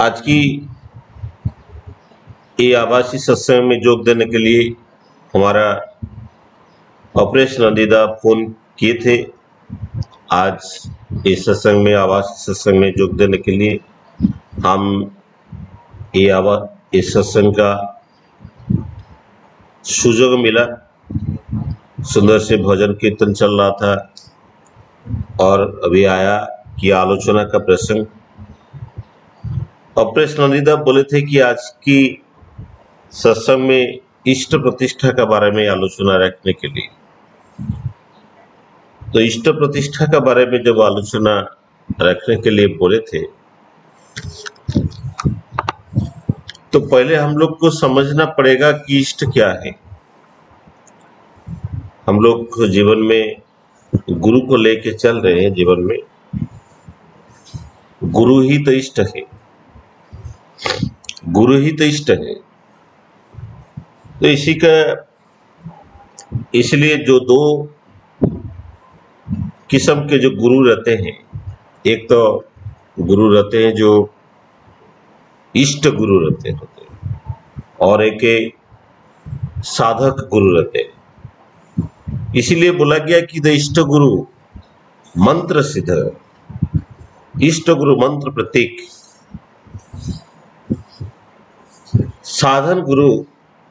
आज की ये आभासी सत्संग में जोग देने के लिए हमारा ऑपरेशन नंदीदा फोन किए थे। आज इस सत्संग में आभासी सत्संग में जोग देने के लिए हम इस सत्संग का सुजोग मिला। सुंदर से भजन कीर्तन चल रहा था और अभी आया कि आलोचना का प्रसंग। ऑपरेशन नंदीदा बोले थे कि आज की सत्संग में इष्ट प्रतिष्ठा के बारे में आलोचना रखने के लिए। तो इष्ट प्रतिष्ठा के बारे में जब आलोचना रखने के लिए बोले थे तो पहले हम लोग को समझना पड़ेगा कि इष्ट क्या है। हम लोग जीवन में गुरु को लेके चल रहे हैं। जीवन में गुरु ही तो इष्ट है, गुरु ही तो इष्ट है। तो इसलिए जो दो किस्म के जो गुरु रहते हैं, एक तो गुरु रहते हैं जो इष्ट गुरु रहते हैं और एक साधक गुरु रहते हैं। इसीलिए बोला गया कि द इष्ट गुरु मंत्र सिद्ध, इष्ट गुरु मंत्र प्रतीक, साधन गुरु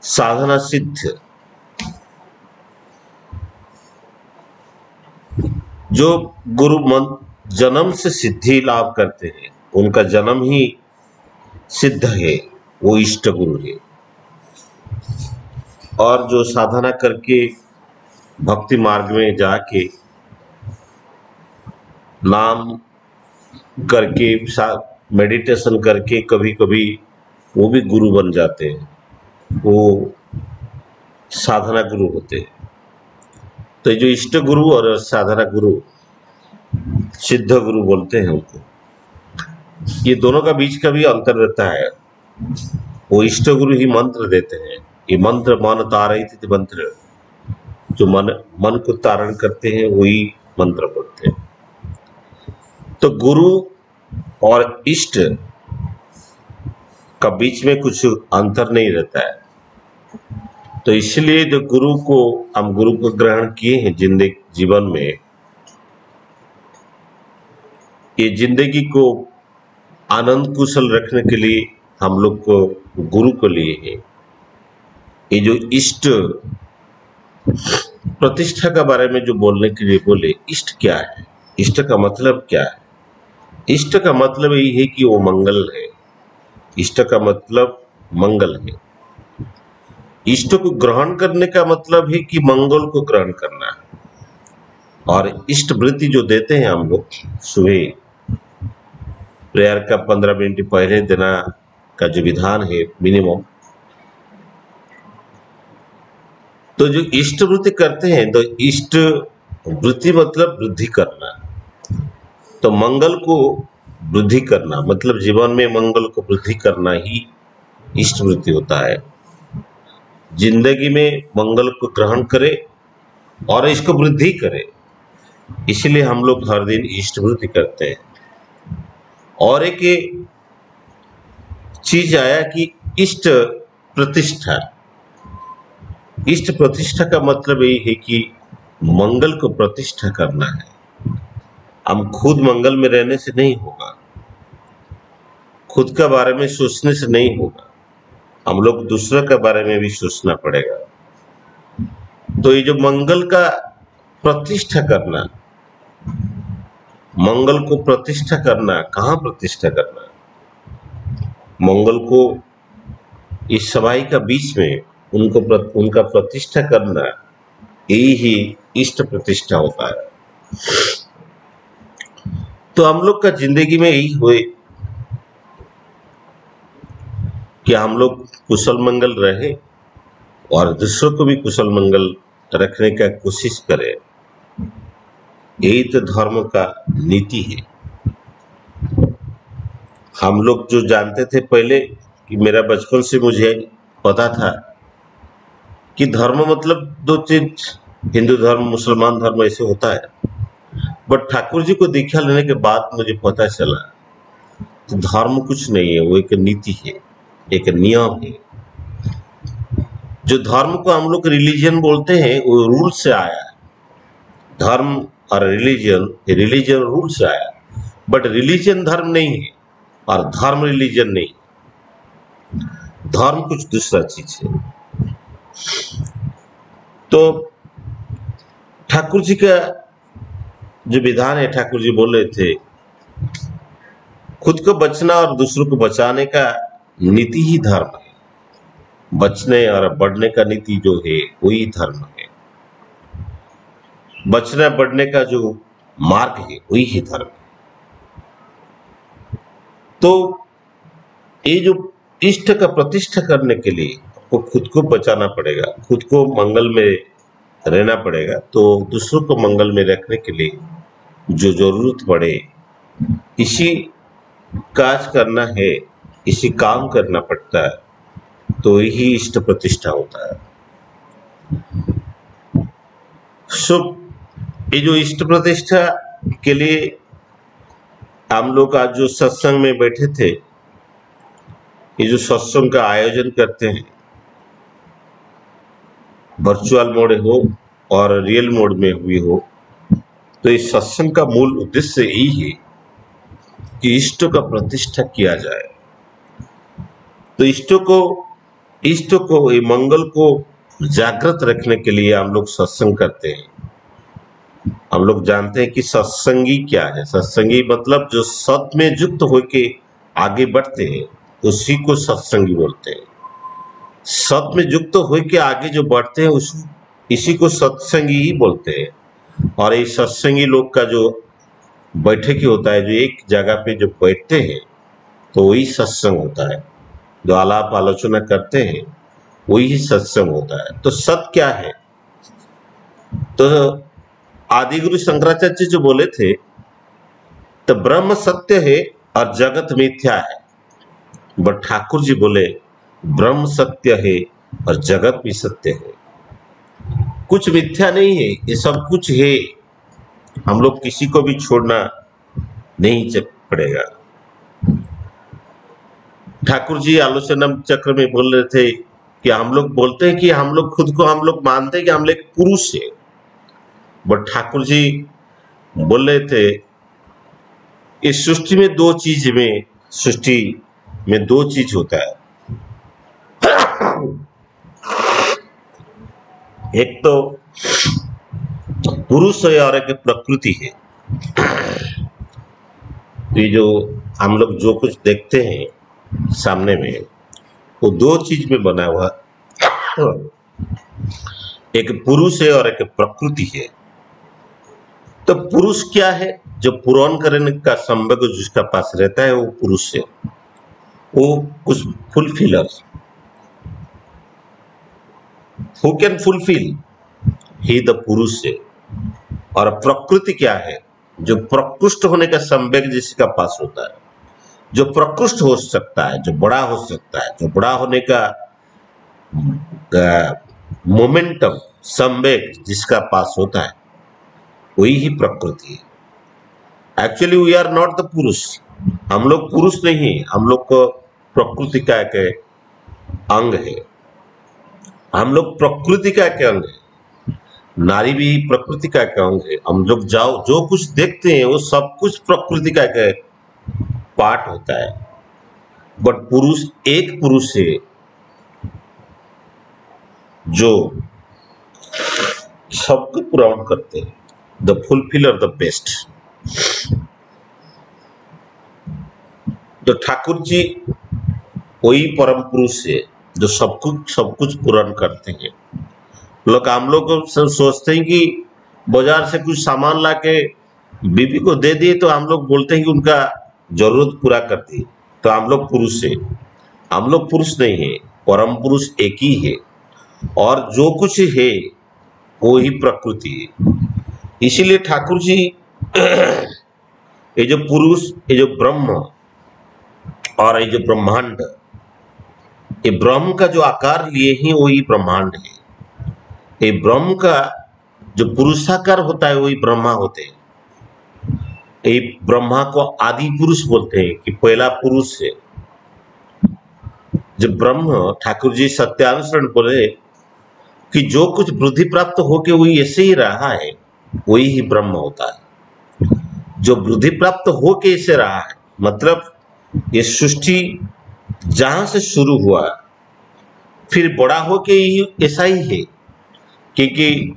साधना सिद्ध। जो गुरु मंत्र जन्म से सिद्धि लाभ करते हैं, उनका जन्म ही सिद्ध है, वो इष्ट गुरु है। और जो साधना करके भक्ति मार्ग में जाके नाम करके मेडिटेशन करके कभी कभी वो भी गुरु बन जाते हैं, वो साधना गुरु होते हैं। तो जो इष्ट गुरु और साधना गुरु, सिद्ध गुरु बोलते हैं उनको, ये दोनों का बीच का भी अंतर रहता है। वो इष्ट गुरु ही मंत्र देते हैं। ये मंत्र मन तारयति मंत्र, जो मन को तारण करते हैं वही मंत्र बोलते हैं। तो गुरु और इष्ट का बीच में कुछ अंतर नहीं रहता है। तो इसलिए जो गुरु को हम गुरु को ग्रहण किए हैं जीवन में, ये जिंदगी को आनंद कुशल रखने के लिए हम लोग को गुरु को लिए हैं। ये जो इष्ट प्रतिष्ठा के बारे में जो बोलने के लिए बोले, इष्ट क्या है, इष्ट का मतलब क्या है? इष्ट का मतलब यही है कि वो मंगल है। इष्ट का मतलब मंगल है। इष्ट को ग्रहण करने का मतलब है कि मंगल को ग्रहण करना है। और इष्ट वृत्ति जो देते हैं हम लोग सुबह प्रेयर का 15 मिनट पहले देना का जो विधान है मिनिमम, तो जो इष्ट वृत्ति करते हैं, तो इष्ट वृत्ति मतलब वृद्धि करना। तो मंगल को वृद्धि करना मतलब जीवन में मंगल को वृद्धि करना ही इष्ट वृत्ति होता है। जिंदगी में मंगल को ग्रहण करे और इसको वृद्धि करे, इसलिए हम लोग हर दिन इष्ट वृत्ति करते हैं। और एक चीज आया कि इष्ट प्रतिष्ठा। इष्ट प्रतिष्ठा का मतलब यही है कि मंगल को प्रतिष्ठा करना है। हम खुद मंगल में रहने से नहीं होगा, खुद के बारे में सोचने से नहीं होगा, हम लोग दूसरों के बारे में भी सोचना पड़ेगा। तो ये जो मंगल का प्रतिष्ठा करना, मंगल को प्रतिष्ठा करना, कहाँ प्रतिष्ठा करना? मंगल को इस सभाई का बीच में उनका प्रतिष्ठा करना, यही ही इष्ट प्रतिष्ठा होता है। तो हम लोग का जिंदगी में यही हुए कि हम लोग कुशल मंगल रहे और दूसरों को भी कुशल मंगल रखने का कोशिश करें। यही तो धर्म का नीति है। हम लोग जो जानते थे पहले, कि मेरा बचपन से मुझे पता था कि धर्म मतलब दो चीज, हिंदू धर्म मुसलमान धर्म ऐसे होता है। बट ठाकुर जी को दीक्षा लेने के बाद मुझे पता चला तो धर्म कुछ नहीं है, वो एक नीति है, एक नियम है। जो धर्म को हम लोग रिलीजन बोलते हैं वो रूल से आया है। धर्म और रिलीजन रूल से आया, बट रिलीजन धर्म नहीं है और धर्म रिलीजन नहीं। धर्म कुछ दूसरा चीज है। तो ठाकुर जी का जो विधान है, ठाकुर जी बोल रहे थे, खुद को बचना और दूसरों को बचाने का नीति ही धर्म है। बचने और बढ़ने का नीति जो है वही धर्म है। बचने बढ़ने का जो मार्ग है वही ही धर्म है। तो ये जो इष्ट का प्रतिष्ठा करने के लिए आपको खुद को बचाना पड़ेगा, खुद को मंगल में रहना पड़ेगा। तो दूसरों को मंगल में रखने के लिए जो जरूरत पड़े, इसी काज करना है, इसी काम करना पड़ता है, तो यही इष्ट प्रतिष्ठा होता है। ये जो इष्ट प्रतिष्ठा के लिए हम लोग आज जो सत्संग में बैठे थे, ये जो सत्संग का आयोजन करते हैं, वर्चुअल मोड हो और रियल मोड में हुई हो, तो इस सत्संग का मूल उद्देश्य यही है कि इष्ट का प्रतिष्ठा किया जाए। तो इष्ट को ये मंगल को जागृत रखने के लिए हम लोग सत्संग करते हैं। हम लोग जानते हैं कि सत्संगी क्या है। सत्संगी मतलब जो सत में युक्त होके आगे बढ़ते हैं, उसी को सत्संगी बोलते हैं। सत में युक्त होके आगे जो बढ़ते हैं इसी को सत्संगी ही बोलते हैं। और ये सत्संगी लोग का जो बैठक होता है, जो एक जगह पे जो बैठते हैं, तो वही सत्संग होता है। जो आलाप आलोचना करते हैं वही सत्संग होता है। तो सत क्या है? तो आदि गुरु शंकराचार्य जी जो बोले थे, तो ब्रह्म सत्य है और जगत मिथ्या है। बट ठाकुर जी बोले ब्रह्म सत्य है और जगत भी सत्य है। कुछ मिथ्या नहीं है, ये सब कुछ है। हम लोग किसी को भी छोड़ना नहीं पड़ेगा। ठाकुर जी आलोचना चक्र में बोल रहे थे कि हम लोग बोलते हैं कि हम लोग खुद को हम लोग मानते हैं कि हम लोग पुरुष है, बट ठाकुर जी बोल रहे थे इस सृष्टि में दो चीज होता है। एक तो पुरुष है और एक प्रकृति है। ये जो हम लोग जो कुछ देखते हैं सामने में, वो दो चीज में बना हुआ, एक पुरुष है और एक प्रकृति है। तो पुरुष क्या है? जो पूर्ण करने का संभव जिसका पास रहता है वो पुरुष है। वो कुछ fulfiller, who can fulfil, he the पुरुष है। और प्रकृति क्या है? जो प्रकृष्ट होने का संवेग जिसका पास होता है, जो प्रकृष्ट हो सकता है, जो बड़ा हो सकता है, जो बड़ा होने का मोमेंटम संवेग जिसका पास होता है, वही ही प्रकृति है। Actually we are not the पुरुष। हम लोग पुरुष नहीं, हम लोग को प्रकृति का एक अंग है। हम लोग प्रकृति का एक अंग है। नारी भी प्रकृति का एक अंग है। हम लोग जो कुछ देखते हैं वो सब कुछ प्रकृति का एक पार्ट होता है। बट पुरुष एक पुरुष है जो सबको पूरा करते हैं, द फुलफिलर, द बेस्ट। तो ठाकुर जी वही परम पुरुष है जो सब कुछ पूर्ण करते हैं। हम लोग सोचते हैं कि बाजार से कुछ सामान लाके बीबी को दे दिए तो हम लोग बोलते हैं कि उनका जरूरत पूरा कर दी, तो हम लोग पुरुष है। हम लोग पुरुष नहीं है, परम पुरुष एक ही है। और जो कुछ है वो ही प्रकृति है। इसीलिए ठाकुर जी ये जो पुरुष, ये जो ब्रह्म और ये जो ब्रह्मांड, ये ब्रह्म का जो आकार लिए ही वही ब्रह्मांड है। ये ब्रह्म का जो पुरुषाकार होता है वही ब्रह्मा होते हैं। ये ब्रह्मा को आदि पुरुष बोलते हैं कि पहला पुरुष है। जब ब्रह्म ठाकुर जी सत्यानुसरण बोले कि जो कुछ बुद्धि प्राप्त होके वही ऐसे ही रहा है, वही ही ब्रह्म होता है। जो बुद्धि प्राप्त होके ऐसे रहा है मतलब ये सृष्टि जहां से शुरू हुआ फिर बड़ा होके ही ऐसा ही है, क्योंकि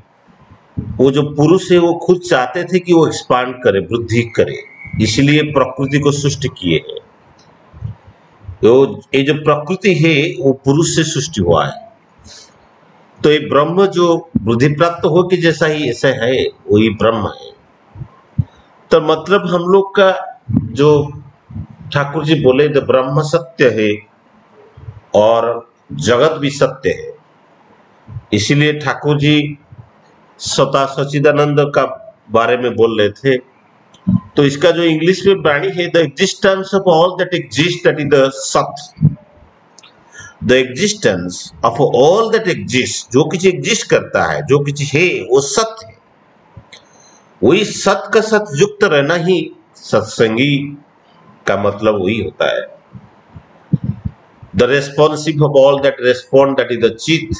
वो जो पुरुष है वो खुद चाहते थे कि वो एक्सपांड करे, वृद्धि करे, इसलिए प्रकृति को सृष्टि किए हैं। ये जो प्रकृति है वो पुरुष से सृष्टि हुआ है। तो ये ब्रह्म जो बुद्धि प्राप्त हो के जैसा ही ऐसा है वही ब्रह्म है। तो मतलब हम लोग का जो ठाकुर जी बोले तो ब्रह्म सत्य है और जगत भी सत्य है, इसीलिए ठाकुर जी स्वतः सच्चिदानंद का बारे में बोल रहे थे। तो इसका जो इंग्लिश में वाणी है, the existence of all that exist, that is the सत्य। The existence of all that exist, जो कुछ एग्जिस्ट करता है, जो कुछ है वो सत्य है। वही सत्य का सत्य युक्त रहना ही सत्संगी का मतलब वही होता है। The responsive of all that respond, that is the चित,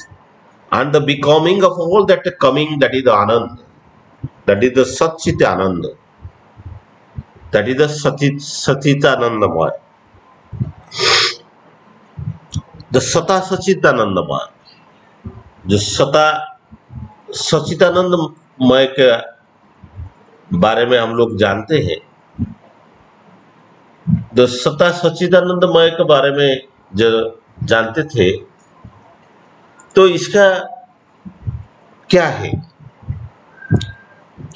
and the becoming of all that coming, that is the anand, that is the satchit anand, that is the sachitanandamaya, the sata sachitanandamaya। जो सता सचितानंदमय के बारे में हम लोग जानते हैं, जो सता सचिदानंदमय के बारे में जो जानते थे, तो इसका क्या है?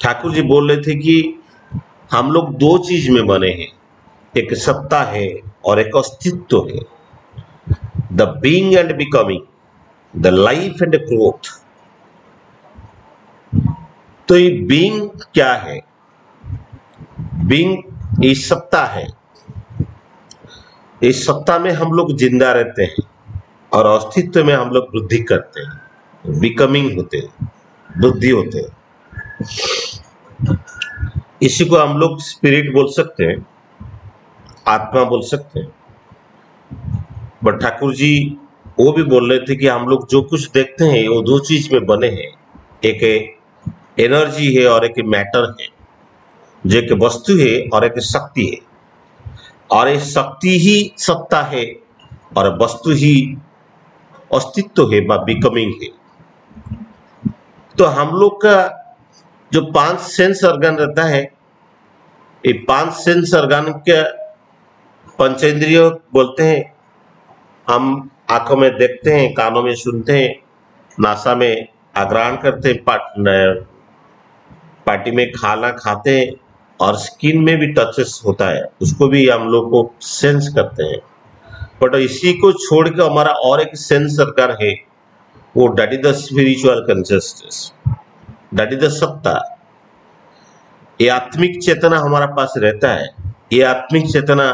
ठाकुर जी बोल रहे थे कि हम लोग दो चीज में बने हैं, एक सत्ता है और एक अस्तित्व है। The being and becoming, the life and growth. तो ये बीइंग क्या है? बीइंग ये सत्ता है। इस सत्ता में हम लोग जिंदा रहते हैं और अस्तित्व में हम लोग वृद्धि करते हैं, बिकमिंग होते हैं, वृद्धि होते हैं। इसी को हम लोग स्पिरिट बोल सकते हैं, आत्मा बोल सकते हैं। बट ठाकुर जी वो भी बोल रहे थे कि हम लोग जो कुछ देखते हैं वो दो चीज में बने हैं, एक एनर्जी है और एक मैटर है, जो एक वस्तु है और एक शक्ति है। और ये शक्ति ही सत्ता है और वस्तु ही अस्तित्व है, बिकमिंग है। तो हम लोग का जो 5 सेंस ऑर्गन रहता है, ये 5 सेंस ऑर्गन के पंचेंद्रिय बोलते हैं। हम आंखों में देखते हैं, कानों में सुनते हैं, नासा में आग्राहन करते हैं, पार्टी में खाना खाते हैं और स्किन में भी टचेस होता है, उसको भी हम लोग को सेंस करते हैं। बट इसी को छोड़ के हमारा और एक सेंस ऑर्गन है, वो that is the spiritual consciousness, that is the सत्ता। ये आत्मिक चेतना हमारा पास रहता है। ये आत्मिक चेतना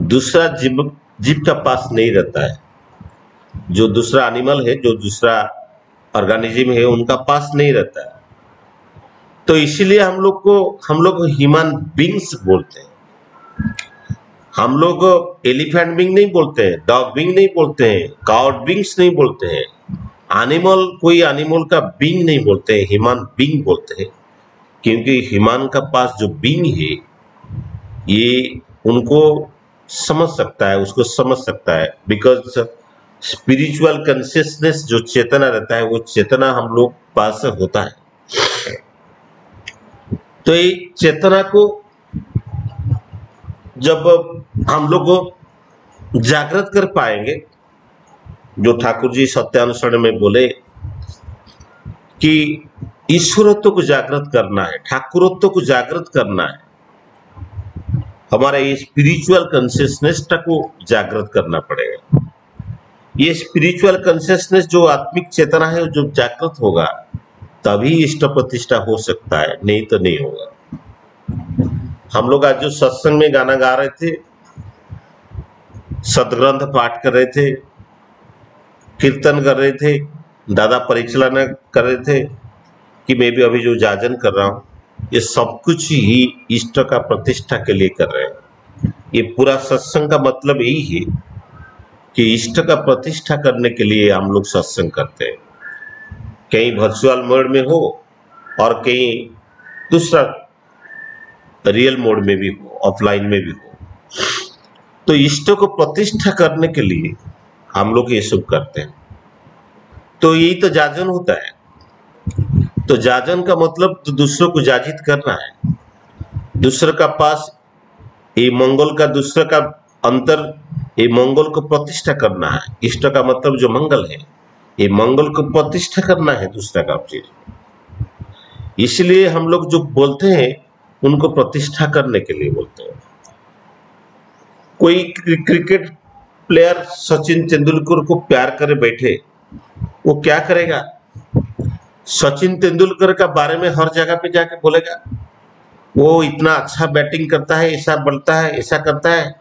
दूसरा जीव का पास नहीं रहता है। जो दूसरा एनिमल है, जो दूसरा ऑर्गेनिज्म है, उनका पास नहीं रहता है। तो इसीलिए हम लोग ह्यूमन बींग्स बोलते हैं। हम लोग एलिफेंट बींग नहीं बोलते हैं, डॉग बींग नहीं बोलते हैं, काउड बींग्स नहीं बोलते हैं, एनिमल कोई एनिमल का बींग नहीं बोलते हैं, ह्यूमन बींग बोलते हैं। क्योंकि ह्यूमन का पास जो बींग है ये उनको समझ सकता है, उसको समझ सकता है। बिकॉज स्पिरिचुअल कॉन्शियसनेस जो चेतना रहता है वो चेतना हम लोग पास होता है। तो ये चेतना को जब हम लोग जागृत कर पाएंगे, जो ठाकुर जी सत्यानुसरण में बोले कि ईश्वरत्व को जागृत करना है, ठाकुरत्व को जागृत करना है, हमारा ये स्पिरिचुअल कॉन्शियसनेस को जागृत करना पड़ेगा। ये स्पिरिचुअल कॉन्शियसनेस जो आत्मिक चेतना है जो जागृत होगा तभी इष्ट प्रतिष्ठा हो सकता है, नहीं तो नहीं होगा। हम लोग आज जो सत्संग में गाना गा रहे थे, सदग्रंथ पाठ कर रहे थे, कीर्तन कर रहे थे, दादा परिचालना कर रहे थे कि मैं भी अभी जो जाजन कर रहा हूँ, ये सब कुछ ही इष्ट का प्रतिष्ठा के लिए कर रहे हैं। ये पूरा सत्संग का मतलब यही है कि इष्ट का प्रतिष्ठा करने के लिए हम लोग सत्संग करते हैं। कहीं वर्चुअल मोड में हो और कहीं दूसरा रियल मोड में भी हो, ऑफलाइन में भी हो, तो इष्ट को प्रतिष्ठा करने के लिए हम लोग ये सब करते हैं। तो यही तो जाजन होता है। तो जाजन का मतलब तो दूसरों को जाजित करना है, दूसरे का पास ये मंगल का, दूसरे का अंतर, ये मंगल को प्रतिष्ठा करना है। इष्ट का मतलब जो मंगल है, ये मंगल को प्रतिष्ठा करना है दूसरा का चीज। इसलिए हम लोग जो बोलते हैं उनको प्रतिष्ठा करने के लिए बोलते हैं। कोई क्रिकेट प्लेयर सचिन तेंदुलकर को प्यार करे बैठे, वो क्या करेगा? सचिन तेंदुलकर का बारे में हर जगह पे जाके बोलेगा, वो इतना अच्छा बैटिंग करता है, ऐसा बनता है, ऐसा करता है,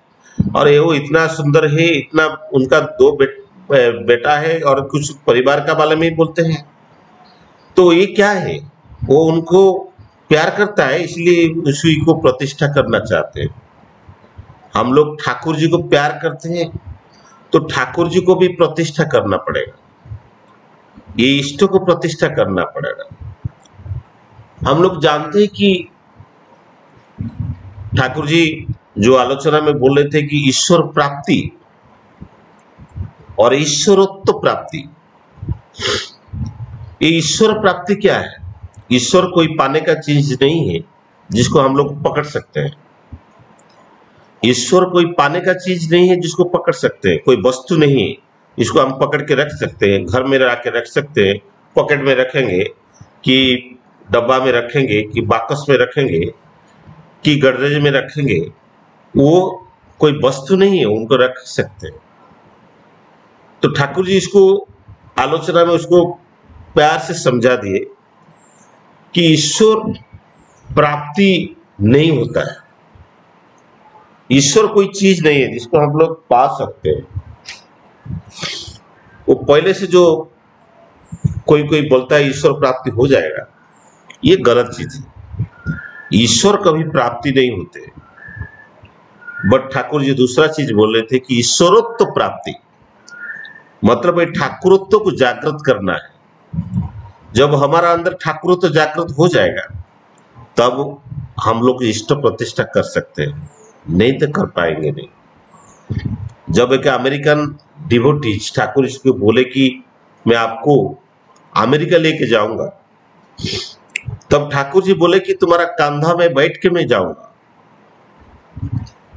और ये वो इतना सुंदर है, इतना उनका दो बेटा है, और कुछ परिवार का बारे में ही बोलते हैं। तो ये क्या है? वो उनको प्यार करता है, इसलिए उसी को प्रतिष्ठा करना चाहते हैं। हम लोग ठाकुर जी को प्यार करते हैं, तो ठाकुर जी को भी प्रतिष्ठा करना पड़ेगा, ये इष्ट को प्रतिष्ठा करना पड़ेगा। हम लोग जानते हैं कि ठाकुर जी जो आलोचना में बोल रहे थे कि ईश्वर प्राप्ति और ईश्वरत्व प्राप्ति, ये ईश्वर प्राप्ति क्या है? ईश्वर कोई पाने का चीज नहीं है जिसको हम लोग पकड़ सकते हैं। ईश्वर कोई पाने का चीज नहीं है जिसको पकड़ सकते हैं, कोई वस्तु नहीं है इसको हम पकड़ के रख सकते हैं, घर में ला के रख सकते हैं, पॉकेट में रखेंगे कि डब्बा में रखेंगे कि बाकस में रखेंगे कि गडरेज में रखेंगे, वो कोई वस्तु नहीं है, उनको रख सकते हैं। तो ठाकुर जी इसको आलोचना में उसको प्यार से समझा दिए कि ईश्वर प्राप्ति नहीं होता है, ईश्वर कोई चीज नहीं है जिसको हम लोग पा सकते हैं। वो पहले से जो कोई कोई बोलता है ईश्वर प्राप्ति हो जाएगा, ये गलत चीज है। ईश्वर कभी प्राप्ति नहीं होते। बट ठाकुर जी दूसरा चीज बोल रहे थे कि ईश्वरत्व प्राप्ति मतलब ये ठाकुरत्व को जागृत करना है। जब हमारा अंदर ठाकुरत्व जागृत हो जाएगा तब हम लोग इष्ट प्रतिष्ठा कर सकते हैं, नहीं तो कर पाएंगे नहीं। जब एक अमेरिकन डिवोटीज ठाकुर जी को बोले कि मैं आपको अमेरिका लेके जाऊंगा, तब ठाकुर जी बोले कि तुम्हारा कंधा में बैठ के मैं जाऊंगा।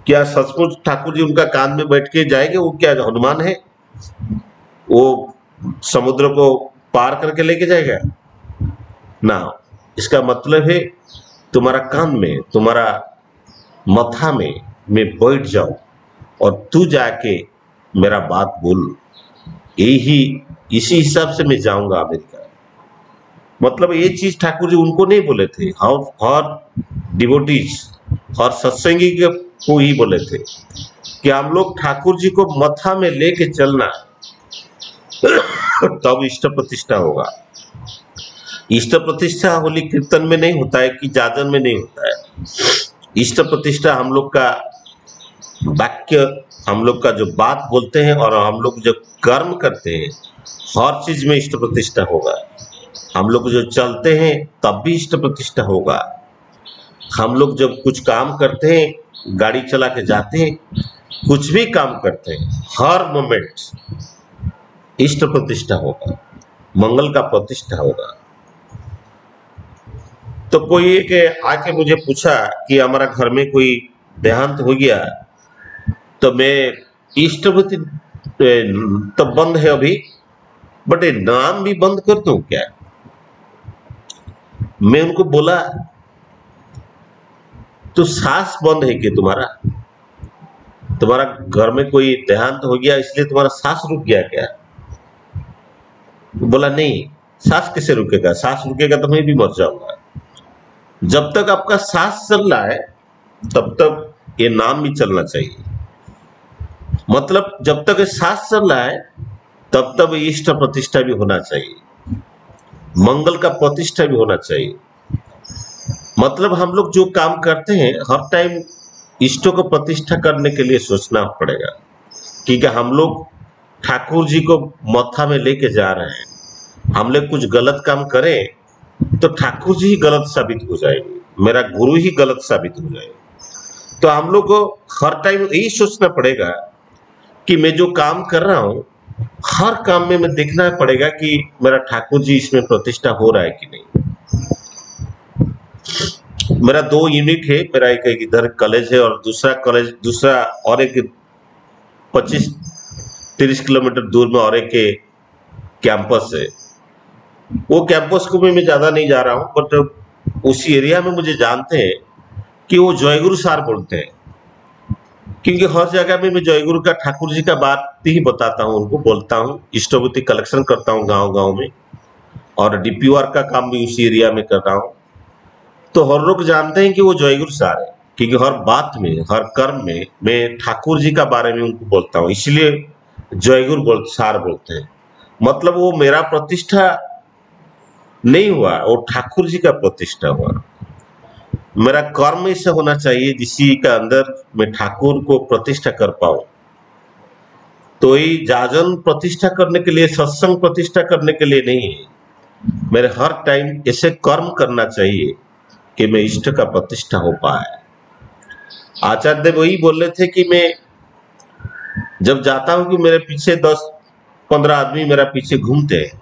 क्या सचमुच ठाकुर जी उनका कांध में बैठ के जाएंगे? वो क्या हनुमान है, वो समुद्र को पार करके लेके जाएगा ना। इसका मतलब है तुम्हारा कान में, तुम्हारा मथा में मैं बैठ जाऊं और तू जाके मेरा बात बोल, यही इसी हिसाब से मैं जाऊंगा अमेरिका। मतलब ये चीज ठाकुर जी उनको नहीं बोले थे, हर डिवोटीज और सत्संगी को ही बोले थे कि हम लोग ठाकुर जी को मथा में लेके चलना तब इष्ट प्रतिष्ठा होगा। इष्ट प्रतिष्ठा होली कीर्तन में नहीं होता है कि जाजन में नहीं होता है। इष्ट प्रतिष्ठा हम लोग का वाक्य, हम लोग का जो बात बोलते हैं और हम लोग जो कर्म करते हैं, हर चीज में इष्ट प्रतिष्ठा होगा। हम लोग जो चलते हैं तब भी इष्ट प्रतिष्ठा होगा। हम लोग जब कुछ काम करते हैं, गाड़ी चला के जाते हैं, कुछ भी काम करते हैं, हर मोमेंट इष्ट प्रतिष्ठा होगा, मंगल का प्रतिष्ठा होगा। तो कोई एक आके मुझे पूछा कि हमारा घर में कोई देहांत हो गया, तो मैं इष्ट तो बंद है अभी, बट ये नाम भी बंद कर दूं क्या? मैं उनको बोला तो सांस बंद है कि तुम्हारा घर में कोई देहांत हो गया इसलिए तुम्हारा सांस रुक गया क्या? बोला नहीं, सांस कैसे रुकेगा, सांस रुकेगा तो मैं भी मर जाऊंगा। जब तक आपका सांस चल रहा है तब तक ये नाम भी चलना चाहिए। मतलब जब तक सांस चल रहा है तब तक इष्ट प्रतिष्ठा भी होना चाहिए, मंगल का प्रतिष्ठा भी होना चाहिए। मतलब हम लोग जो काम करते हैं हर टाइम इष्टों को प्रतिष्ठा करने के लिए सोचना पड़ेगा, क्योंकि हम लोग ठाकुर जी को मत्था में लेके जा रहे हैं। हम लोग कुछ गलत काम करें तो ठाकुर जी ही गलत साबित हो जाएंगे, मेरा गुरु ही गलत साबित हो जाएगा। तो हम लोग को हर टाइम यही सोचना पड़ेगा कि मैं जो काम कर रहा हूं हर काम में मैं देखना पड़ेगा कि मेरा ठाकुर जी इसमें प्रतिष्ठा हो रहा है कि नहीं। मेरा 2 यूनिट है, मेरा एक इधर कॉलेज है और दूसरा और एक 25-30 किलोमीटर दूर में और एक कैंपस है। वो कैंपस को भी मैं ज्यादा नहीं जा रहा हूँ, बट उसी एरिया में मुझे जानते हैं कि वो जयगुरु सार बोलते हैं, क्योंकि हर जगह में मैं जयगुरु का ठाकुर जी का बात ही बताता हूँ, उनको बोलता हूँ, इष्टभूति कलेक्शन करता हूँ गांव गांव में, और डीपीआर का काम भी उसी एरिया में कर रहा हूँ। तो हर लोग जानते हैं कि वो जयगुरु सार है, क्योंकि हर बात में हर कर्म में मैं ठाकुर जी का बारे में उनको बोलता हूँ, इसलिए जयगुरु सार बोलते हैं। मतलब वो मेरा प्रतिष्ठा नहीं हुआ, वो ठाकुर जी का प्रतिष्ठा हुआ। मेरा कर्म ऐसा होना चाहिए जिसी का अंदर मैं ठाकुर को प्रतिष्ठा कर पाऊं। तो ये जाजन प्रतिष्ठा करने के लिए, सत्संग प्रतिष्ठा करने के लिए नहीं है, मेरे हर टाइम ऐसे कर्म करना चाहिए कि मैं इष्ट का प्रतिष्ठा हो पाए। आचार्य देव वही बोल रहे थे कि मैं जब जाता हूं कि मेरे पीछे 10-15 आदमी मेरा पीछे घूमते हैं,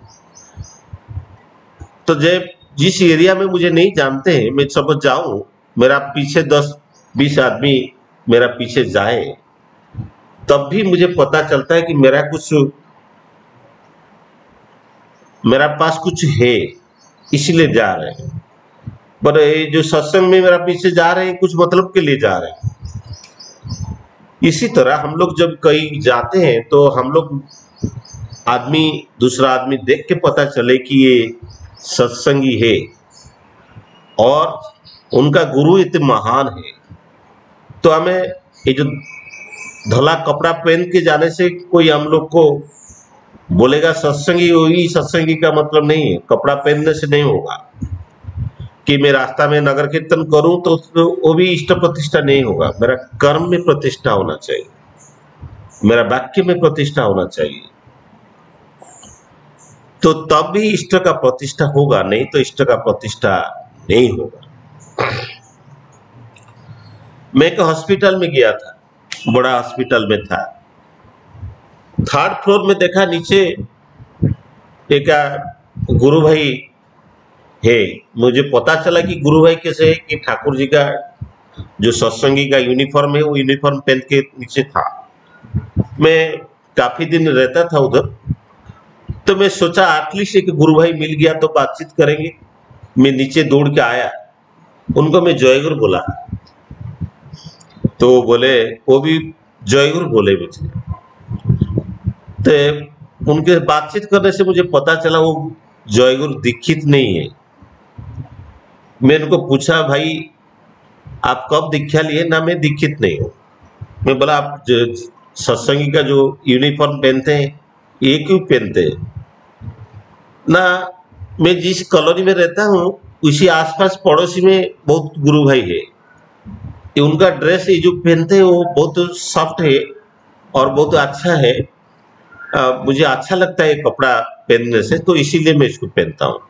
तो जब जिस एरिया में मुझे नहीं जानते हैं, मैं सपोज जाऊं, मेरा पीछे 10-20 आदमी मेरा पीछे जाए, तब भी मुझे पता चलता है कि मेरा पास कुछ है, इसलिए जा रहे हैं। पर ये जो सत्संग में मेरा पीछे जा रहे हैं, कुछ मतलब के लिए जा रहे हैं। इसी तरह हम लोग जब कहीं जाते हैं तो हम लोग दूसरा आदमी देख के पता चले कि ये सत्संगी है और उनका गुरु इतने महान है, तो हमें ये जो धला कपड़ा पहन के जाने से कोई हम लोग को बोलेगा सत्संगी, वही सत्संगी का मतलब नहीं है। कपड़ा पहनने से नहीं होगा कि मैं रास्ता में नगर कीर्तन करूं तो वो भी इष्ट प्रतिष्ठा नहीं होगा। मेरा कर्म में प्रतिष्ठा होना चाहिए, मेरा वाक्य में प्रतिष्ठा होना चाहिए, तो तब भी इष्ट का प्रतिष्ठा होगा, नहीं तो इष्ट का प्रतिष्ठा नहीं होगा। मैं एक हॉस्पिटल में गया था, बड़ा हॉस्पिटल में था। 3rd फ्लोर में देखा नीचे एक गुरु भाई है। मुझे पता चला कि गुरु भाई कैसे है कि ठाकुर जी का जो सत्संगी का यूनिफॉर्म है, वो यूनिफॉर्म पहन के नीचे था। मैं काफी दिन रहता था उधर, तो मैं सोचा एटलीस्ट एक गुरु भाई मिल गया तो बातचीत करेंगे। मैं नीचे दौड़ के आया, उनको मैं जयगुरु बोला, तो बोले, वो भी जयगुरु बोले मुझे। तो उनके बातचीत करने से मुझे पता चला वो जयगुरु दीक्षित नहीं है। मैं उनको पूछा, भाई आप कब दीक्षा लिए? ना मैं दीक्षित नहीं हूँ। मैं बोला, आप सत्संगी का जो यूनिफॉर्म पहनते हैं ये क्यों पहनते हैं? ना, मैं जिस कॉलोनी में रहता हूँ उसी आसपास पड़ोसी में बहुत गुरु भाई है, ये उनका ड्रेस ये जो पहनते हैं वो बहुत सॉफ्ट है और बहुत अच्छा है। मुझे अच्छा लगता है ये कपड़ा पहनने से, तो इसीलिए मैं इसको पहनता हूँ।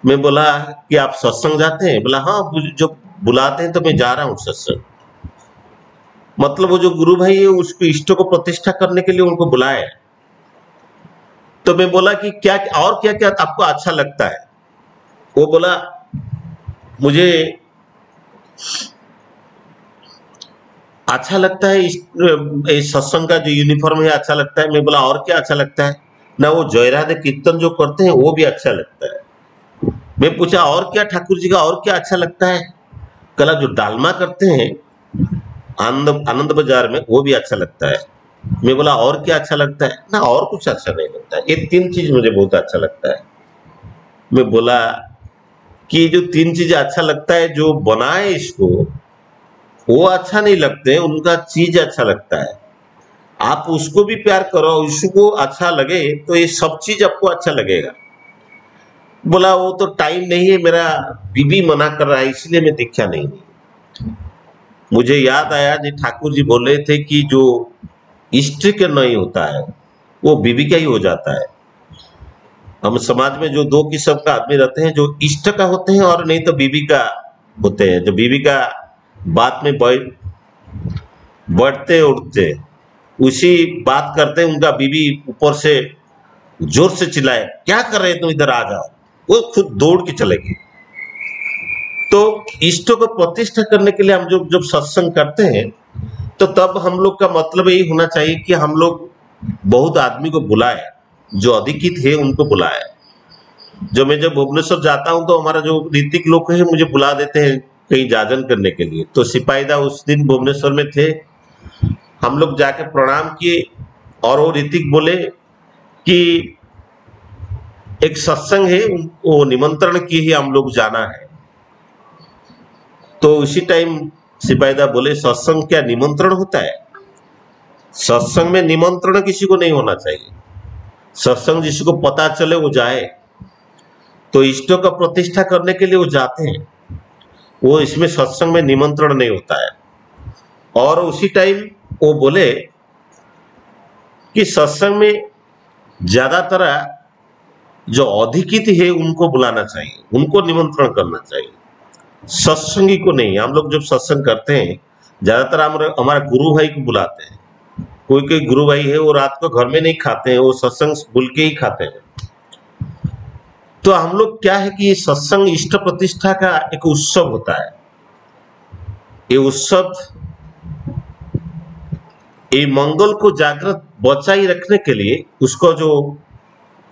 मैं बोला कि आप सत्संग जाते हैं? बोला हाँ, जो बुलाते हैं तो मैं जा रहा हूँ सत्संग। मतलब वो जो गुरु भाई है उसको इष्ट को प्रतिष्ठा करने के लिए उनको बुलाया। तो मैं बोला कि क्या और क्या क्या आपको अच्छा लगता है? वो बोला, मुझे अच्छा लगता है इस सत्संग का जो यूनिफॉर्म है अच्छा लगता है। मैं बोला और क्या अच्छा लगता है? ना, वो जयराधे कीर्तन जो करते हैं वो भी अच्छा लगता है। मैं पूछा और क्या ठाकुर जी का और क्या अच्छा लगता है? कला जो डालमा करते हैं आनंद बाजार में वो भी अच्छा लगता है। मैं बोला और क्या अच्छा लगता है? ना, और कुछ अच्छा नहीं लगता है, ये 3 चीज मुझे बहुत अच्छा लगता है। मैं बोला कि जो 3 चीज अच्छा लगता है, जो बनाए इसको वो अच्छा नहीं लगते, उनका चीज अच्छा लगता है। आप उसको भी प्यार करो, उसको अच्छा लगे तो ये सब चीज आपको अच्छा लगेगा। बोला वो तो टाइम नहीं है, मेरा बीबी मना कर रहा है इसलिए मैं दीक्षा नहीं ली। मुझे याद आया जी ठाकुर जी बोल रहे थे कि जो इष्ट के नहीं होता है वो बीबी का ही हो जाता है। हम समाज में जो दो किस्म का आदमी रहते हैं, जो इष्ट का होते हैं और नहीं तो बीबी का होते हैं। जो बीबी का बात में बढ़ते उठते उसी बात करते हैं, उनका बीबी ऊपर से जोर से चिल्लाए क्या कर रहे तुम, इधर आ जाओ, वो खुद दौड़ के चलेगी। तो इष्टों को प्रतिष्ठा करने के लिए हम जब सत्संग करते हैं तो तब हम लोग का मतलब यही होना चाहिए कि हम लोग बहुत आदमी को बुलाए, जो अधिकित है उनको बुलाए। जब भुवनेश्वर जाता हूं तो हमारा जो ऋतिक लोग है मुझे बुला देते हैं कहीं जाजन करने के लिए। तो सिपाहीदा उस दिन भुवनेश्वर में थे, हम लोग जाके प्रणाम किए और वो ऋतिक बोले कि एक सत्संग है, वो निमंत्रण किए ही हम लोग जाना है। तो उसी टाइम सिपाहीदा बोले सत्संग क्या निमंत्रण होता है? सत्संग में निमंत्रण किसी को नहीं होना चाहिए। सत्संग जिसको पता चले वो जाए। तो इष्टों का प्रतिष्ठा करने के लिए वो जाते हैं, वो इसमें सत्संग में निमंत्रण नहीं होता है। और उसी टाइम वो बोले कि सत्संग में ज्यादातर जो अधिकित है उनको बुलाना चाहिए, उनको निमंत्रण करना चाहिए, सत्संगी को नहीं। हम लोग जब सत्संग करते हैं ज्यादातर हमारे गुरु भाई को बुलाते हैं। कोई कोई गुरु भाई है वो रात को घर में नहीं खाते हैं, वो सत्संग बुल के ही खाते हैं। तो हम लोग क्या है कि सत्संग इष्ट प्रतिष्ठा का एक उत्सव होता है। ये उत्सव ये मंगल को जागृत बचाई रखने के लिए, उसको जो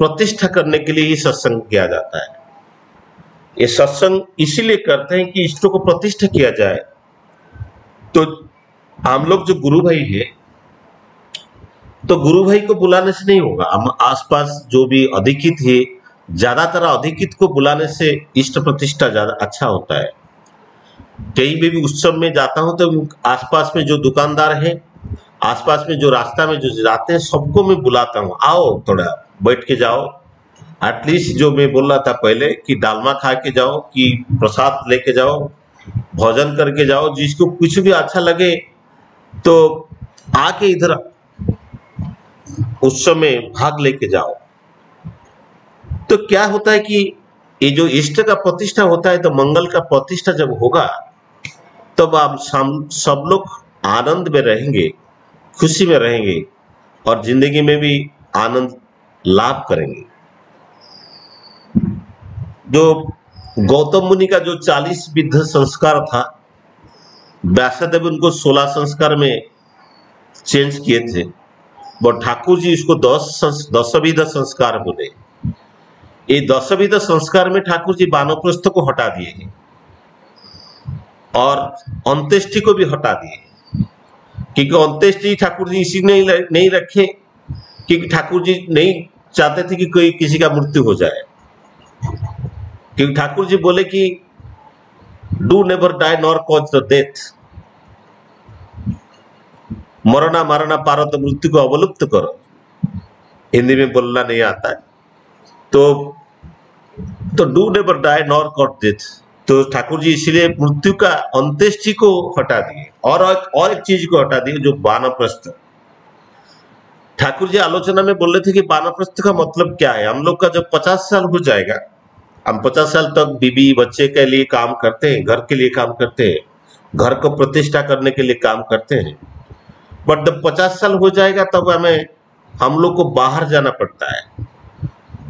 प्रतिष्ठा करने के लिए ही सत्संग किया जाता है। ये सत्संग इसीलिए करते हैं कि इष्टों को प्रतिष्ठा किया जाए। तो हम लोग जो गुरु भाई है, तो गुरु भाई को बुलाने से नहीं होगा। हम आसपास जो भी अधिकित है, ज्यादातर अधिकित को बुलाने से इष्ट प्रतिष्ठा ज्यादा अच्छा होता है। कहीं भी उत्सव में जाता हूं तो आसपास में जो दुकानदार है, आसपास में जो रास्ता में जो जाते हैं, सबको मैं बुलाता हूँ, आओ थोड़ा बैठ के जाओ। एटलीस्ट जो मैं बोल रहा था पहले कि डालमा खा के जाओ, कि प्रसाद लेके जाओ, भोजन करके जाओ, जिसको कुछ भी अच्छा लगे तो आके इधर उत्सव में भाग लेके जाओ। तो क्या होता है कि ये जो इष्ट का प्रतिष्ठा होता है, तो मंगल का प्रतिष्ठा जब होगा तब आप सब लोग आनंद में रहेंगे, खुशी में रहेंगे और जिंदगी में भी आनंद लाभ करेंगे। जो गौतम मुनि का जो 40 विध संस्कार था, व्यासदेव उनको 16 संस्कार में चेंज किए थे, और ठाकुर जी इसको 10 विध संस्कार बोले। ये 10 विध संस्कार में ठाकुर जी वानप्रस्थ को हटा दिए हैं और अंत्येष्टि को भी हटा दिए, क्योंकि अंत्येष्टि ठाकुर जी इसी नहीं रखे, क्योंकि ठाकुर जी नहीं चाहते थे कि कोई किसी का मृत्यु हो जाए। क्योंकि ठाकुर जी बोले कि do never die nor cause the death, मरना मारना पारो तो मृत्यु को अवलुप्त करो। हिंदी में बोलना नहीं आता है, तो do never die nor cause death. तो ठाकुर जी इसलिए मृत्यु का अंत्येष्टि को हटा दिए और एक चीज को हटा दिए, जो वानप्रस्थ। ठाकुर जी आलोचना में बोल रहे थे कि वानप्रस्थ का मतलब क्या है। हम लोग का जब 50 साल हो जाएगा, हम 50 साल तक बीबी बच्चे के लिए काम करते हैं, घर के लिए काम करते हैं, घर को प्रतिष्ठा करने के लिए काम करते हैं। बट जब 50 साल हो जाएगा तब हम लोग को बाहर जाना पड़ता है।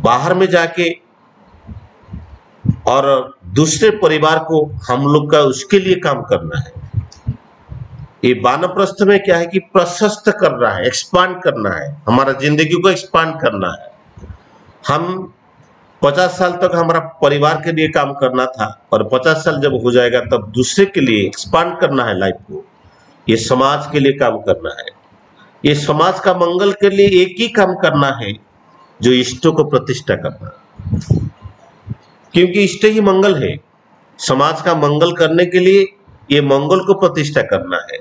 बाहर में जाके और दूसरे परिवार को हम लोग का उसके लिए काम करना है। ये वानप्रस्थ में क्या है कि प्रशस्त करना है, एक्सपांड करना है, हमारा जिंदगी को एक्सपांड करना है। हम 50 साल तक हमारा परिवार के लिए काम करना था, और 50 साल जब हो जाएगा तब दूसरे के लिए एक्सपांड करना है लाइफ को। ये समाज के लिए काम करना है, ये समाज का मंगल के लिए एक ही काम करना है, जो इष्टों को प्रतिष्ठा करना। क्योंकि इष्ट ही मंगल है। समाज का मंगल करने के लिए ये मंगल को प्रतिष्ठा करना है।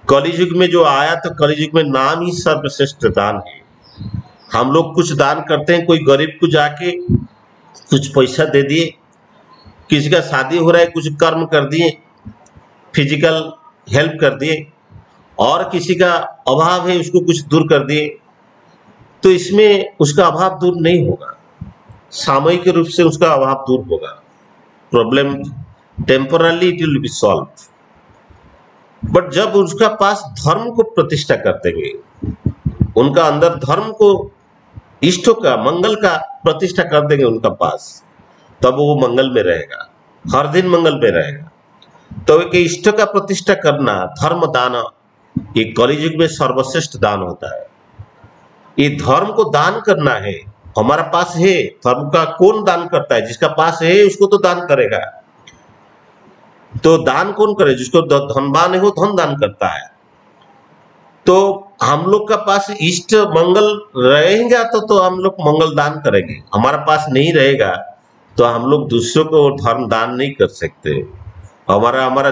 कलियुग में जो आया, तो कलियुग में नाम ही सर्वश्रेष्ठ दान है। हम लोग कुछ दान करते हैं, कोई गरीब को जाके कुछ पैसा दे दिए, किसी का शादी हो रहा है कुछ कर्म कर दिए, फिजिकल हेल्प कर दिए, और किसी का अभाव है उसको कुछ दूर कर दिए, तो इसमें उसका अभाव दूर नहीं होगा, सामयिक रूप से उसका अभाव दूर होगा। Problem temporarily it will be solve. But जब उसका पास धर्म को प्रतिष्ठा कर देंगे, उनका अंदर धर्म को, इष्टों का, मंगल का प्रतिष्ठा कर देंगे उनका पास, तब वो मंगल में रहेगा, हर दिन मंगल में रहेगा। तो एक इष्ट का प्रतिष्ठा करना, धर्म दान, ये कलियुग में सर्वश्रेष्ठ दान होता है। ये धर्म को दान करना है, हमारा पास है। धर्म का कौन दान करता है? जिसका पास है उसको तो दान करेगा। तो दान कौन करे? जिसको धनवान है वो धन दान करता है। तो हम लोग का पास इष्ट मंगल रहेगा तो हम लोग मंगल दान करेंगे। हमारा पास नहीं रहेगा तो हम लोग दूसरों को धर्म दान नहीं कर सकते। हमारा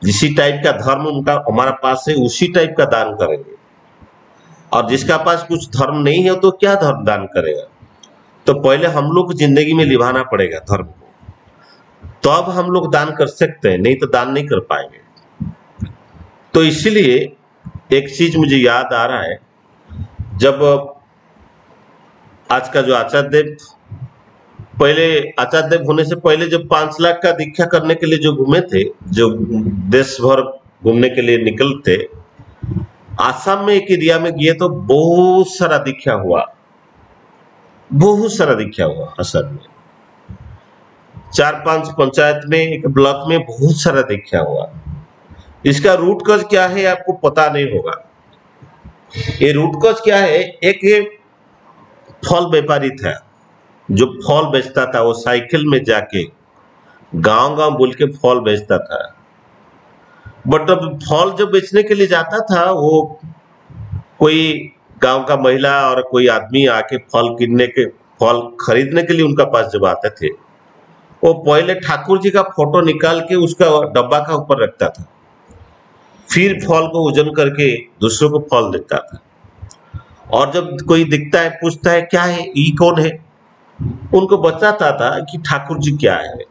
जिसी टाइप का धर्म उनका हमारा पास है उसी टाइप का दान करेंगे। और जिसका पास कुछ धर्म नहीं है तो क्या धर्म दान करेगा? तो पहले हम लोग को जिंदगी में निभाना पड़ेगा धर्म को, तो अब हम लोग दान कर सकते हैं, नहीं तो दान नहीं कर पाएंगे। तो इसीलिए एक चीज मुझे याद आ रहा है, जब आज का जो आचार्य देव, पहले आचार्य देव होने से पहले जब 5 लाख का दीक्षा करने के लिए जो घूमे थे, जो देश भर घूमने के लिए निकलते, आसाम में एक एरिया में गए तो बहुत सारा दीक्षा हुआ, बहुत सारा दीक्षा हुआ। असम में 4-5 पंचायत में, एक ब्लॉक में बहुत सारा दीक्षा हुआ। इसका रूट कॉज क्या है आपको पता नहीं होगा। ये रूट कॉज क्या है? एक फल व्यापारी था जो फल बेचता था, वो साइकिल में जाके गांव-गांव बोल के फल बेचता था। बट अब फल जब बेचने के लिए जाता था, वो कोई गांव का महिला और कोई आदमी आके फल खरीदने के लिए उनका पास जब आते थे, वो पहले ठाकुर जी का फोटो निकाल के उसका डब्बा का ऊपर रखता था, फिर फल को वजन करके दूसरों को फल देता था। और जब कोई दिखता है पूछता है क्या है, ये कौन है, उनको बताता था कि ठाकुर जी क्या है,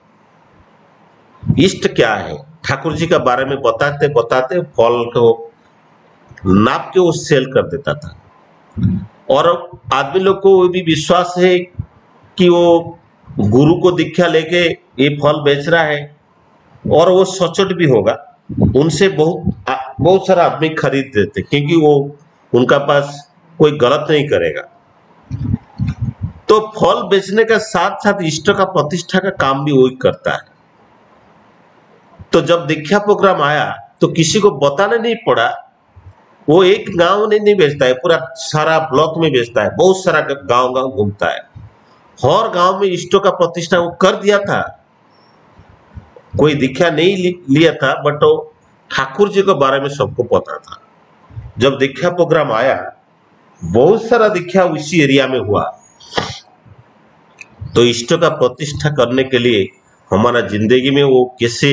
इष्ट क्या है, ठाकुर जी का बारे में बताते बताते फल को नाप के वो सेल कर देता था। और आदमी लोग को वो भी विश्वास है कि वो गुरु को दीक्षा लेके ये फल बेच रहा है, और वो सचोट भी होगा। उनसे बहुत सारा आदमी खरीद देते, क्योंकि वो उनका पास कोई गलत नहीं करेगा। तो फल बेचने का साथ साथ इष्ट का प्रतिष्ठा का काम भी वही करता है। तो जब दीक्षा प्रोग्राम आया तो किसी को बताने नहीं पड़ा, वो एक गांव नहीं बेचता है, पूरा सारा ब्लॉक में बेचता है, बहुत सारा गांव गांव घूमता है, हर गांव में इष्टों का प्रतिष्ठा वो कर दिया था। कोई दीक्षा नहीं लिया था, बट वो ठाकुर जी के बारे में सबको पता था। जब दीक्षा प्रोग्राम आया, बहुत सारा दीक्षा उसी एरिया में हुआ। तो इष्टों का प्रतिष्ठा करने के लिए हमारा जिंदगी में वो कैसे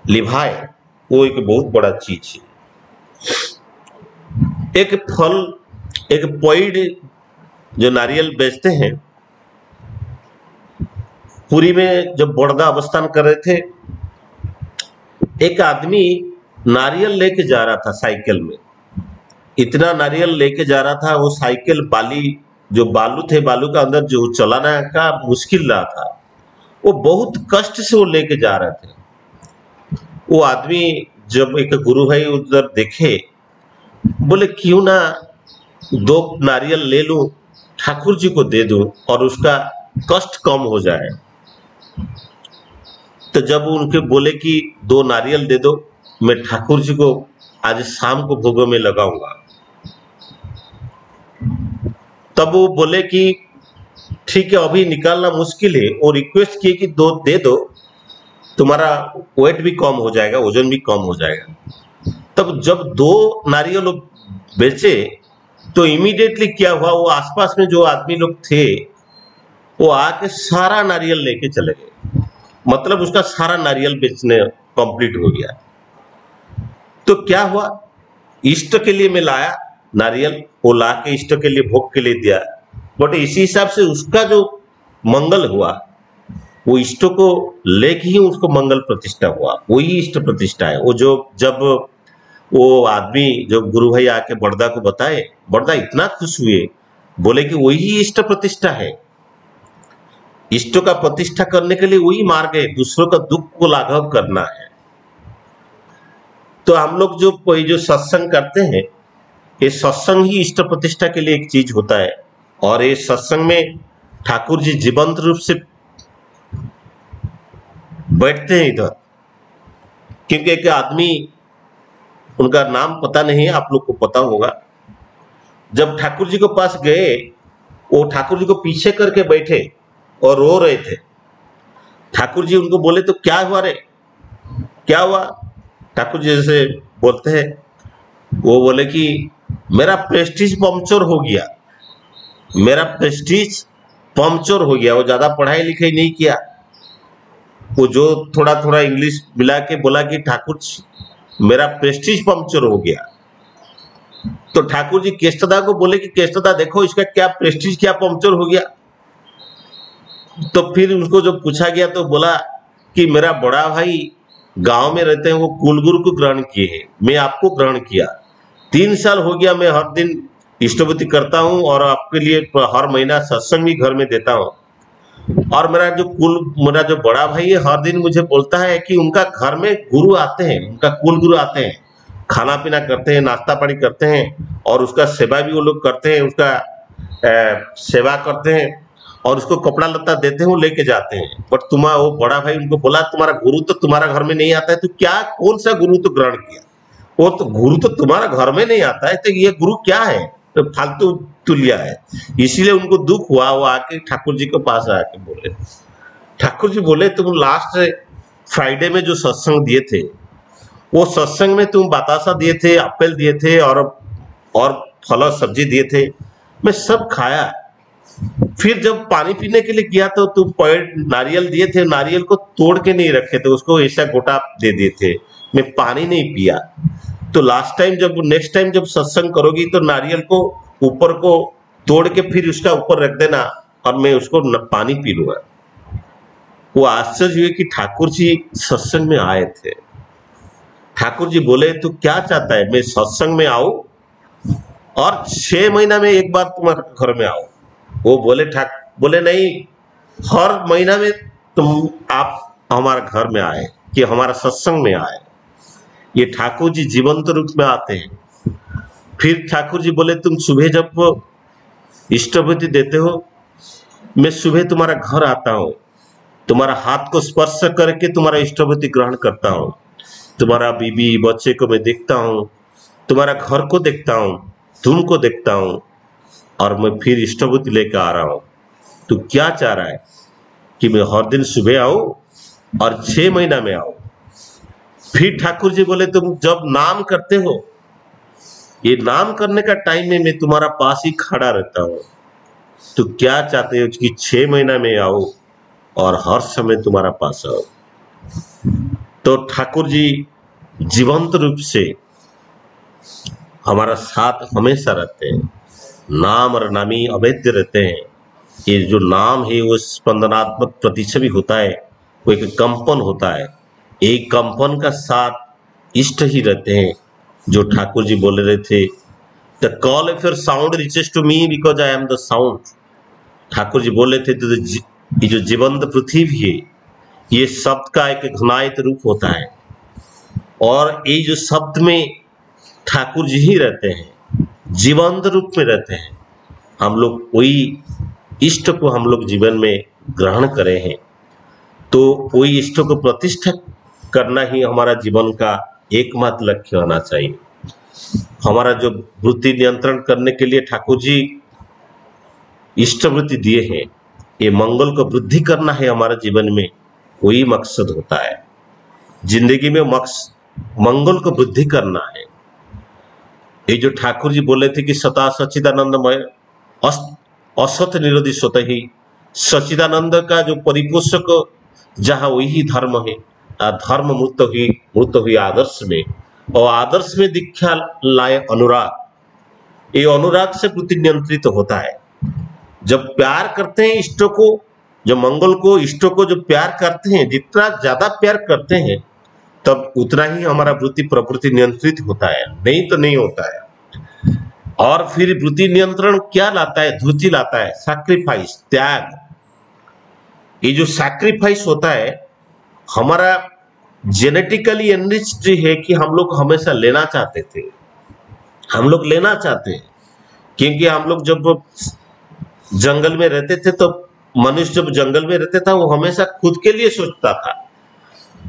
निभाए, वो एक बहुत बड़ा चीज है। एक फल, एक पेड़ जो नारियल बेचते हैं, पुरी में जब बड़ौदा अवस्थान कर रहे थे, एक आदमी नारियल लेके जा रहा था साइकिल में। इतना नारियल लेके जा रहा था, वो साइकिल जो बालू थे, बालू का अंदर जो चलाना का मुश्किल रहा था, वो बहुत कष्ट से वो लेके जा रहे थे। वो आदमी जब एक गुरु भाई उधर देखे, बोले क्यों ना 2 नारियल ले लूं, ठाकुर जी को दे दूं और उसका कष्ट कम हो जाए। तो जब उनके बोले कि 2 नारियल दे दो, मैं ठाकुर जी को आज शाम को भोगों में लगाऊंगा, तब वो बोले कि ठीक है, अभी निकालना मुश्किल है। वो रिक्वेस्ट किए कि 2 दे दो, तुम्हारा वेट भी कम हो जाएगा, वजन भी कम हो जाएगा। तब जब 2 नारियल बेचे तो इमीडिएटली क्या हुआ, वो आसपास में जो आदमी लोग थे वो आके सारा नारियल लेके चले गए। मतलब उसका सारा नारियल बेचने कंप्लीट हो गया। तो क्या हुआ, इष्ट के लिए मैं लाया नारियल, वो ला के इष्ट के लिए भोग के लिए दिया, बट इसी हिसाब से उसका जो मंगल हुआ, वो इष्ट को लेके ही उसको मंगल प्रतिष्ठा हुआ, वही इष्ट प्रतिष्ठा है। वो जो जब वो आदमी जो गुरु भाई आके बड़दा को बताए, बड़दा इतना खुश हुए, बोले कि वही इष्ट प्रतिष्ठा है। इष्ट का प्रतिष्ठा करने के लिए वही मार्ग है, दूसरों का दुख को लाघव करना है। तो हम लोग जो कोई जो सत्संग करते हैं, ये सत्संग ही इष्ट प्रतिष्ठा के लिए एक चीज होता है। और ये सत्संग में ठाकुर जी जीवंत रूप से बैठते हैं इधर, क्योंकि एक आदमी, उनका नाम पता नहीं है, आप लोग को पता होगा, जब ठाकुर जी के पास गए, वो ठाकुर जी को पीछे करके बैठे और रो रहे थे। ठाकुर जी उनको बोले, तो क्या हुआ रे, क्या हुआ? ठाकुर जी जैसे बोलते हैं, वो बोले कि मेरा प्रेस्टीज पंक्चर हो गया, मेरा प्रेस्टीज पंक्चर हो गया। वो ज्यादा पढ़ाई लिखाई नहीं किया, वो जो थोड़ा थोड़ा इंग्लिश मिला के बोला कि ठाकुर जी मेरा प्रेस्टीज पंक्चर हो गया। तो ठाकुर जी केष्टदा को बोले कि केष्टदा देखो इसका क्या प्रेस्टीज क्या पंक्चर हो गया। तो फिर उसको जब पूछा गया तो बोला कि मेरा बड़ा भाई गांव में रहते हैं, वो कुलगुरु को ग्रहण किए हैं, मैं आपको ग्रहण किया। 3 साल हो गया मैं हर दिन इष्टवृत्ति करता हूँ और आपके लिए हर महीना सत्संग भी घर में देता हूँ। और मेरा जो बड़ा भाई है, हर दिन मुझे बोलता है कि उनका घर में गुरु आते हैं, उनका कुल गुरु आते हैं, खाना पीना करते हैं, नाश्ता पानी करते हैं, और उसका सेवा भी वो लोग करते हैं, उसका सेवा करते हैं और उसको कपड़ा लत्ता देते हैं, वो लेके जाते हैं। बट तुम्हारा वो बड़ा भाई उनको बोला, तुम्हारा गुरु तो तुम्हारा घर में नहीं आता है, तो क्या कौन सा गुरु तो ग्रहण किया? वो तो गुरु तो तुम्हारा घर में नहीं आता है, तो ये गुरु क्या है? तो फालतू तुलिया है। इसीलिए उनको दुख हुआ, वो आके ठाकुर जी के पास आके बोले, ठाकुर जी बोले तुम लास्ट फ्राइडे में जो सत्संग दिए थे, वो सत्संग में तुम बतासा दिए थे, एप्पल दिए थे और फल सब्जी दिए थे, मैं सब खाया। फिर जब पानी पीने के लिए किया तो तुम नारियल दिए थे, नारियल को तोड़ के नहीं रखे थे, उसको ऐसा गोटा दे दिए थे, मैं पानी नहीं पिया। तो लास्ट टाइम जब नेक्स्ट टाइम जब सत्संग करोगी तो नारियल को ऊपर को तोड़ के फिर उसका ऊपर रख देना और मैं उसको पानी पी लूंगा। वो आश्चर्य हुए कि ठाकुर जी सत्संग में आए थे। ठाकुर जी बोले तू क्या चाहता है, मैं सत्संग में आऊं और 6 महीना में एक बार तुम्हारे घर में आऊं? वो बोले नहीं, हर महीना में तुम आप हमारे घर में आए, कि हमारा सत्संग में आए। ये ठाकुर जी जीवंत रूप में आते हैं। फिर ठाकुर जी बोले तुम सुबह जब इष्टवृत्ति देते हो, मैं सुबह तुम्हारा घर आता हूँ, तुम्हारा हाथ को स्पर्श करके तुम्हारा इष्टवृत्ति ग्रहण करता हूँ, तुम्हारा बीबी बच्चे को मैं देखता हूँ, तुम्हारा घर को देखता हूँ, तुमको देखता हूँ, और मैं फिर इष्टवृत्ति लेकर आ रहा हूँ। तू क्या चाह रहा है कि मैं हर दिन सुबह आऊं और 6 महीना में आऊं? फिर ठाकुर जी बोले तुम जब नाम करते हो, ये नाम करने का टाइम में मैं तुम्हारा पास ही खड़ा रहता हूं, तो क्या चाहते हो कि 6 महीना में आओ और हर समय तुम्हारा पास आओ? तो ठाकुर जी जीवंत रूप से हमारा साथ हमेशा रहते हैं, नाम और नामी अभेद्य रहते हैं। ये जो नाम है वो स्पंदनात्मक प्रतिच्छवि होता है, वो एक कंपन होता है, एक कंपन का साथ इष्ट ही रहते हैं। जो ठाकुर जी बोल रहे थे, the call of your sound reaches to me because I am the sound. Thakur ji बोल रहे थे तो ये जो जीवंत पृथ्वी है, ये शब्द का एक घनायित रूप होता है, और ये जो शब्द में ठाकुर जी ही रहते हैं, जीवंत रूप में रहते हैं। हम लोग वही इष्ट को हम लोग जीवन में ग्रहण करे हैं, तो वही इष्ट को प्रतिष्ठा करना ही हमारा जीवन का एकमात्र लक्ष्य होना चाहिए। हमारा जो वृत्ति नियंत्रण करने के लिए ठाकुर जी इष्ट वृत्ति दिए हैं, ये मंगल को वृद्धि करना है हमारे जीवन में, वही मकसद होता है। जिंदगी में मंगल को वृद्धि करना है। ये जो ठाकुर जी बोले थे कि सता सच्चिदानंदमय असत निरोधी स्वतः ही, सच्चिदानंद का जो परिपोषक जहाँ वही धर्म है, धर्म मूर्त हुई आदर्श में, और आदर्श में दीक्षा लाए अनुराग, ये अनुराग से वृत्ति नियंत्रित होता है। जब प्यार करते हैं इष्ट को, जो मंगल को, इष्ट को जो प्यार करते हैं, जितना ज्यादा प्यार करते हैं तब उतना ही हमारा वृत्ति प्रवृत्ति नियंत्रित होता है, नहीं तो नहीं होता है। और फिर वृत्ति नियंत्रण क्या लाता है? धृति लाता है, सैक्रिफाइस, त्याग। ये जो सैक्रिफाइस होता है, हमारा जेनेटिकली एनरिच्ड है कि हम लोग हमेशा लेना चाहते थे, हम लोग लेना चाहते हैं। क्योंकि हम लोग जब जंगल में रहते थे तो मनुष्य जब जंगल में रहता था वो हमेशा खुद के लिए सोचता था।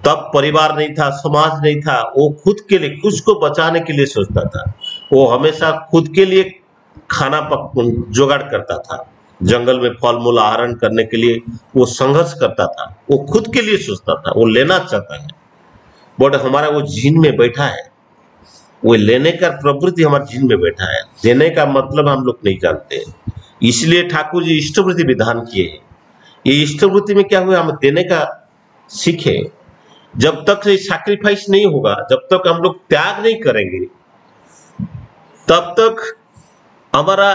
तब परिवार नहीं था, समाज नहीं था, वो खुद के लिए, कुछ को बचाने के लिए सोचता था। वो हमेशा खुद के लिए खाना जुगाड़ करता था, जंगल में फल मूल आहरण करने के लिए वो संघर्ष करता था, वो खुद के लिए सोचता था, वो लेना चाहता है। बट हमारा वो जीन में बैठा है, वो लेने का प्रवृत्ति हमारे जीन में बैठा है, देने का मतलब हम लोग नहीं जानते। इसलिए ठाकुर जी इष्टवृत्ति विधान किए हैं। ये इष्टवृत्ति में क्या हुआ, हम देने का सीखे। जब तक ये सैक्रिफाइस नहीं होगा, जब तक हम लोग त्याग नहीं करेंगे, तब तक हमारा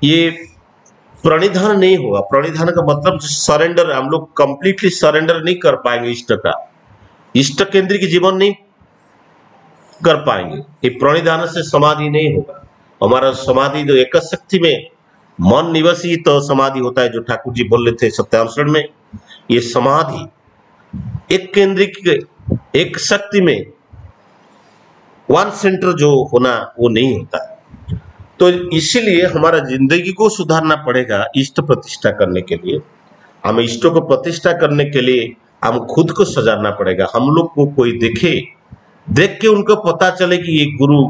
ये प्रणिधान नहीं होगा। प्रणिधान का मतलब सरेंडर, हम लोग कंप्लीटली सरेंडर नहीं कर पाएंगे इष्ट का, इष्ट केंद्रित जीवन नहीं कर पाएंगे। ये प्रणिधान से समाधि नहीं होगा। हमारा समाधि जो एक शक्ति में मन निवासी तो समाधि होता है, जो ठाकुर जी बोल रहे थे सत्यानुसरण में। ये समाधि एक केंद्रिक, एक शक्ति में वन सेंटर जो होना, वो नहीं होता। तो इसीलिए हमारा जिंदगी को सुधारना पड़ेगा इष्ट प्रतिष्ठा करने के लिए। हम इष्टों को प्रतिष्ठा करने के लिए हम खुद को सजाना पड़ेगा। हम लोग को कोई देखे, देख के उनको पता चले कि ये गुरु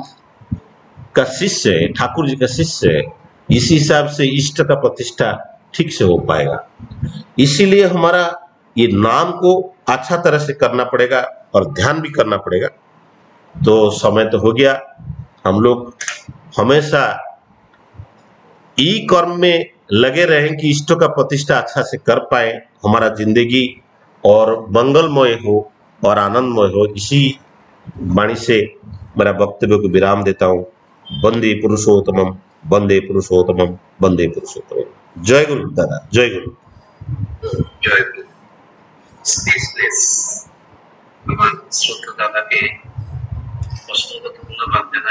का शिष्य है, ठाकुर जी का शिष्य है। इस हिसाब से इष्ट का प्रतिष्ठा ठीक से हो पाएगा। इसीलिए हमारा ये नाम को अच्छा तरह से करना पड़ेगा और ध्यान भी करना पड़ेगा। तो समय तो हो गया। हम लोग हमेशा ई कर्म में लगे रहें कि इष्टों का प्रतिष्ठा अच्छा से कर पाए, हमारा जिंदगी और मंगलमय हो और आनंदमय हो। इसी वाणी से मेरा वक्तव्य को विराम देता हूँ। वंदे पुरुषोत्तमम, वंदे पुरुषोत्तमम, वंदे पुरुषोत्तमम। जय गुरु दादा, जय गुरु, जय गुरु। स्पेसलेस भगवान श्रोता दादा के प्रश्नों का धन्यवाद देना